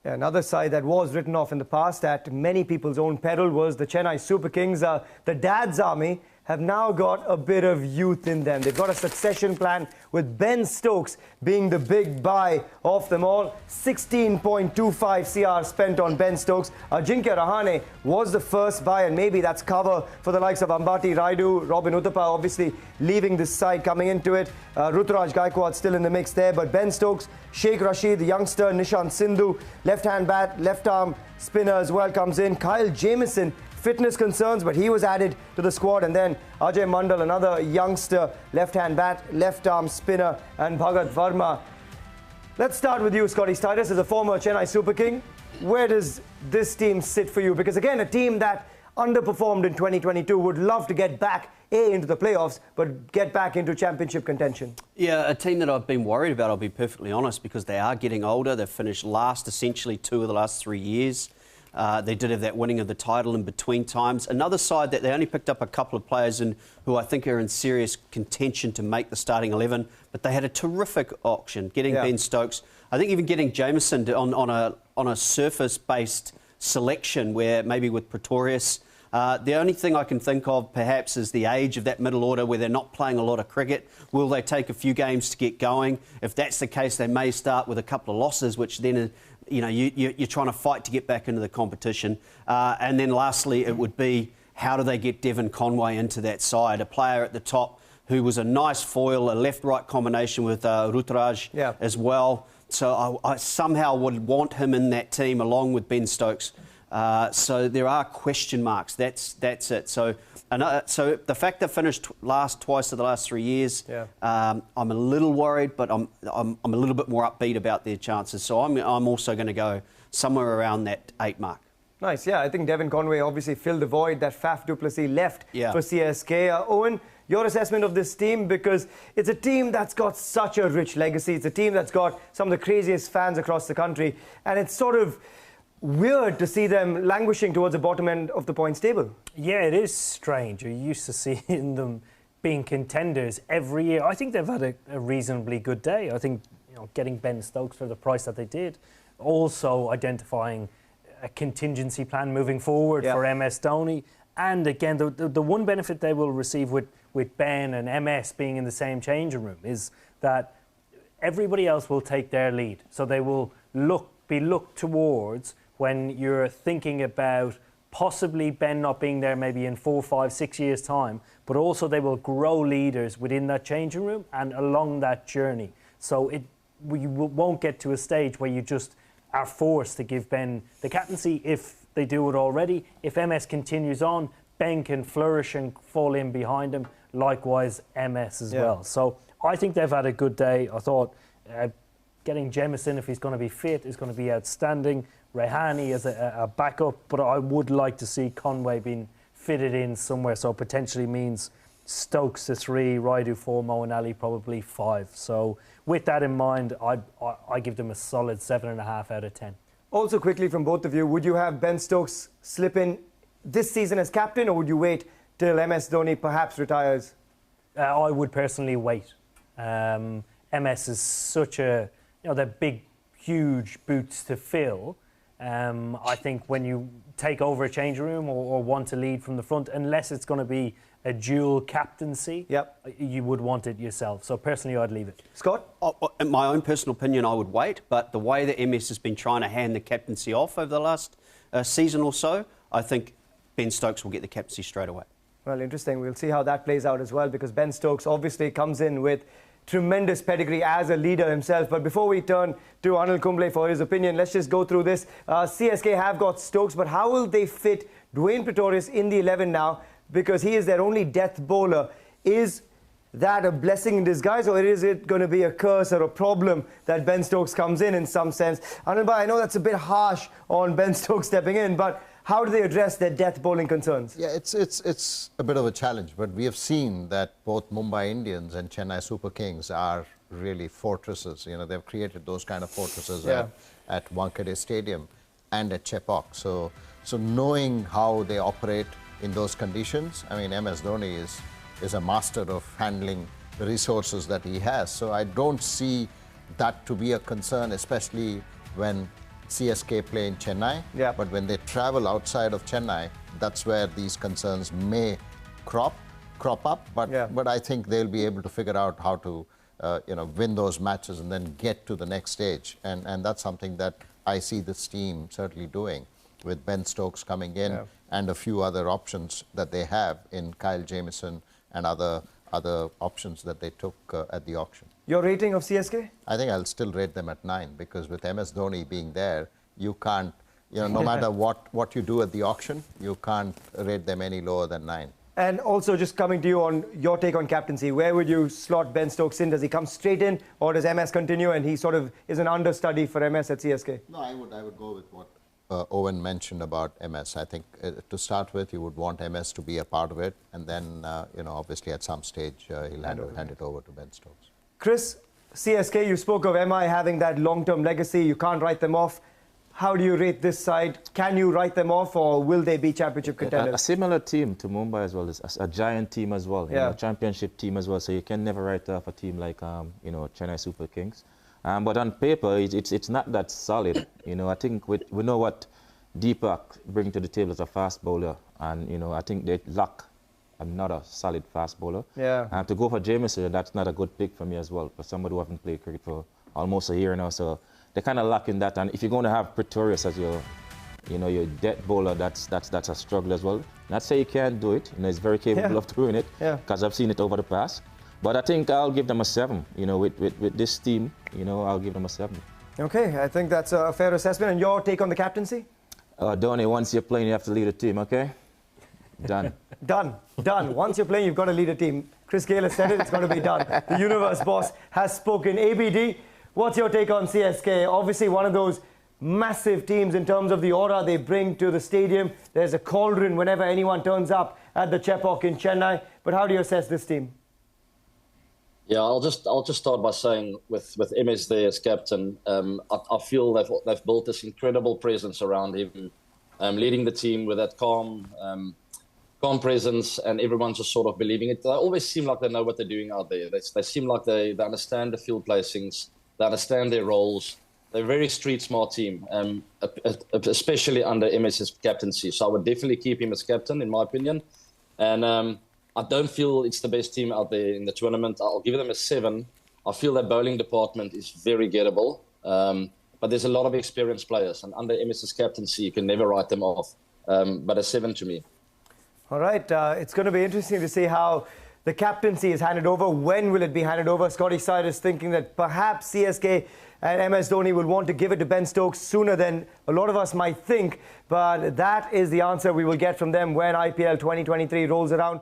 Yeah, another side that was written off in the past at many people's own peril was the Chennai Super Kings. The Dad's Army have now got a bit of youth in them. They've got a succession plan with Ben Stokes being the big buy of them all. 16.25 CR spent on Ben Stokes. Ajinkya Rahane was the first buy, and maybe that's cover for the likes of Ambati Raidu, Robin Uthappa obviously leaving this side, coming into it. Ruturaj Gaikwad still in the mix there, but Ben Stokes, Sheikh Rashid, the youngster, Nishant Sindhu, left-hand bat, left-arm spinner as well comes in. Kyle Jamieson, fitness concerns, but he was added to the squad. And then Ajay Mandal, another youngster, left-hand bat, left-arm spinner, and Bhagat Verma. Let's start with you, Scotty Stitus, as a former Chennai Super King. Where does this team sit for you? Because again, a team that underperformed in 2022 would love to get back into the playoffs, but get back into championship contention. Yeah, a team that I've been worried about, I'll be perfectly honest, because they are getting older. They've finished last essentially 2 of the last 3 years. They did have that winning of the title in between times. Another side that they only picked up a couple of players in who I think are in serious contention to make the starting 11, but they had a terrific auction, getting Ben Stokes. I think even getting Jameson on a surface-based selection where maybe with Pretorius. The only thing I can think of perhaps is the age of that middle order where they're not playing a lot of cricket. Will they take a few games to get going? If that's the case, they may start with a couple of losses, which then, you're trying to fight to get back into the competition. And then lastly, it would be how do they get Devon Conway into that side? A player at the top who was a nice foil, a left-right combination with Ruturaj as well. So I somehow would want him in that team along with Ben Stokes. So there are question marks. That's it. So the fact they finished last twice of the last 3 years, I'm a little worried, but I'm a little bit more upbeat about their chances. So I'm also going to go somewhere around that 8 mark. Nice, yeah. I think Devon Conway obviously filled the void that Faf du Plessis left for CSK. Owen, your assessment of this team, because it's a team that's got such a rich legacy. It's a team that's got some of the craziest fans across the country, and it's sort of weird to see them languishing towards the bottom end of the points table. Yeah, it is strange. You're used to seeing them being contenders every year. I think they've had a reasonably good day. I think getting Ben Stokes for the price that they did, also identifying a contingency plan moving forward for MS Dhoni. And again, the one benefit they will receive with Ben and MS being in the same changing room is that everybody else will take their lead. So they will be looked towards when you're thinking about possibly Ben not being there maybe in 4, 5, 6 years' time, but also they will grow leaders within that changing room and along that journey. So you won't get to a stage where you just are forced to give Ben the captaincy if they do it already. If MS continues on, Ben can flourish and fall in behind him, likewise MS as well. So I think they've had a good day. I thought getting Jameson, if he's going to be fit, is going to be outstanding. Rehani as a backup, but I would like to see Conway being fitted in somewhere, so potentially means Stokes to 3, Raidu 4, Moeen Ali probably 5. So with that in mind, I give them a solid 7.5 out of 10. Also quickly from both of you, would you have Ben Stokes slip in this season as captain, or would you wait till MS Dhoni perhaps retires? I would personally wait. MS is such a, they're big, huge boots to fill. I think when you take over a changing room or want to lead from the front, unless it's going to be a dual captaincy, you would want it yourself. So personally, I'd leave it. Scott? In my own personal opinion, I would wait. But the way that MS has been trying to hand the captaincy off over the last season or so, I think Ben Stokes will get the captaincy straight away. Well, interesting. We'll see how that plays out as well, because Ben Stokes obviously comes in with tremendous pedigree as a leader himself. But before we turn to Anil Kumble for his opinion, let's just go through this. CSK have got Stokes, but how will they fit Dwayne Pretorius in the 11 now? Because he is their only death bowler. Is that a blessing in disguise, or is it going to be a curse or a problem that Ben Stokes comes in some sense? Anil Bhai, I know that's a bit harsh on Ben Stokes stepping in, but how do they address their death bowling concerns? Yeah, it's a bit of a challenge, but we have seen that both Mumbai Indians and Chennai Super Kings are really fortresses. They've created those kind of fortresses at Wankhede Stadium and at Chepauk. So knowing how they operate in those conditions, I mean, MS Dhoni is a master of handling the resources that he has. So I don't see that to be a concern, especially when CSK play in Chennai. Yeah. But when they travel outside of Chennai, that's where these concerns may crop up. But I think they'll be able to figure out how to win those matches and then get to the next stage. And that's something that I see this team certainly doing, with Ben Stokes coming in and a few other options that they have in Kyle Jamieson and other options that they took at the auction. Your rating of CSK? I think I'll still rate them at 9, because with MS Dhoni being there, you can't, no matter what you do at the auction, you can't rate them any lower than 9. And also, just coming to you on your take on captaincy, where would you slot Ben Stokes in? Does he come straight in, or does MS continue and he sort of is an understudy for MS at CSK? No, I would go with what Owen mentioned about MS. I think to start with, you would want MS to be a part of it, and then, obviously at some stage, he'll hand it over to Ben Stokes. Chris, CSK, you spoke of MI having that long-term legacy. You can't write them off. How do you rate this side? Can you write them off, or will they be championship contenders? A similar team to Mumbai as well, a giant team as well, a championship team as well. So you can never write off a team like Chennai Super Kings. But on paper, it's not that solid. I think we know what Deepak bring to the table as a fast bowler, and I think they lack another solid fast bowler. Yeah. To go for Jamieson, that's not a good pick for me as well, for somebody who haven't played cricket for almost a year now. So they're kind of lacking that. And if you're going to have Pretorius as your death bowler, that's a struggle as well. Not say you can't do it. He's very capable of doing it, because I've seen it over the past. But I think I'll give them a 7. With this team, I'll give them a 7. Okay, I think that's a fair assessment. And your take on the captaincy? Dhoni, once you're playing, you have to lead a team, okay? Done. Done. Once you're playing, you've got to lead a team. Chris Gayle has said it, it's got to be done. The universe boss has spoken. ABD, what's your take on CSK? Obviously, one of those massive teams in terms of the aura they bring to the stadium. There's a cauldron whenever anyone turns up at the Chepauk in Chennai. But how do you assess this team? Yeah, I'll just start by saying with MS there as captain, I feel they've built this incredible presence around him, leading the team with that calm presence, and everyone's just sort of believing it. They always seem like they know what they're doing out there. They seem like they understand the field placings, they understand their roles. They're a very street smart team, especially under MS's captaincy. So I would definitely keep him as captain, in my opinion. And I don't feel it's the best team out there in the tournament. I'll give them a 7. I feel their bowling department is very gettable. But there's a lot of experienced players. And under MS's captaincy, you can never write them off. But a 7 to me. All right. It's going to be interesting to see how the captaincy is handed over. When will it be handed over? Scotty Side is thinking that perhaps CSK and MS Dhoni will want to give it to Ben Stokes sooner than a lot of us might think. But that is the answer we will get from them when IPL 2023 rolls around.